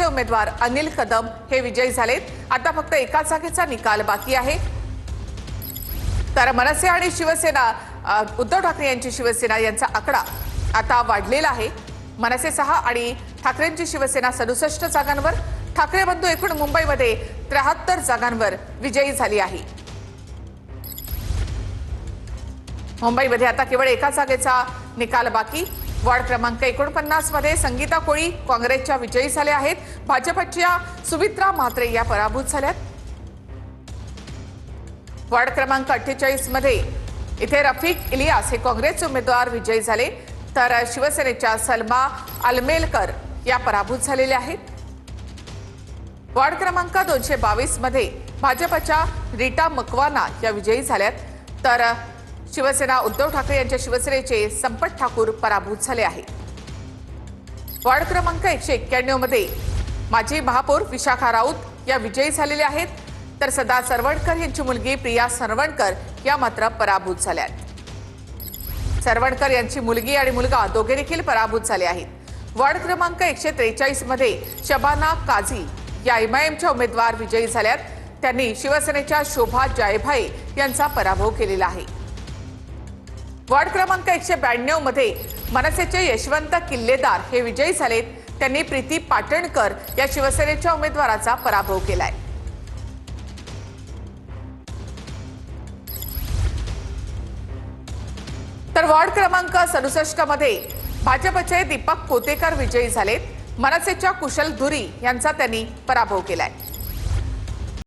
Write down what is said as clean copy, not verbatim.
मनसेचे उमेदवार अनिल कदम हे विजयी झालेत। आता फक्त एका जागेचा निकाल बाकी आहे। तर मनसे आणि शिवसेना उद्धव ठाकरे यांची शिवसेना यांचा आकडा आता वाढलेला आहे। मनसे 6 आणि ठाकरेंची शिवसेना 67 जागांवर, ठाकरे बंधू एकूण मुंबईमध्ये 73 जागांवर विजयी झाली आहे। मुंबईमध्ये आता केवळ एका जागेचा निकाल बाकी। वॉर्ड क्रमांक 49 मध्ये संगीता कोळी काँग्रेसच्या विजयी झाल्या आहेत। भाजपच्या सुमित्रा म्हात्रे या पराभूत झाल्यात। वॉर्ड क्रमांक 48 मध्ये इथे रफिक इलियास हे काँग्रेसचे उमेदवार विजयी झाले, तर शिवसेनेच्या सलमा अलमेलकर या पराभूत झालेल्या आहेत। वॉर्ड क्रमांक 222 मध्ये भाजपच्या रीटा मकवाना या विजयी झाल्यात, तर शिवसेना उद्धव ठाकरे यांच्या शिवसेनेचे संपत ठाकूर पराभूत झाले आहेत। वॉर्ड क्रमांक 191 मध्ये माजी महापौर विशाखा राऊत या विजयी झालेल्या आहेत, तर सदा सरवणकर यांची मुलगी प्रिया सरवणकर या मात्र पराभूत झाल्या आहेत। सरवणकर यांची मुलगी आणि मुलगा दोघे देखील पराभूत झाले आहेत। वॉर्ड क्रमांक 143 मध्ये शबाना काझी या एमआयएमच्या उमेदवार विजयी झाल्यात, त्यांनी शिवसेनेच्या शोभा जायभाई यांचा पराभव केलेला आहे। वॉर्ड क्रमांक 192 मध्ये मनसेचे यशवंत किल्लेदार हे विजयी झालेत, त्यांनी प्रीती पाटणकर या शिवसेनेच्या उमेदवाराचा पराभव केलाय। तर वॉर्ड क्रमांक 67 मध्ये भाजपचे दीपक कोतेकर विजयी झालेत, मनसेच्या कुशल धुरी यांचा त्यांनी पराभव केलाय।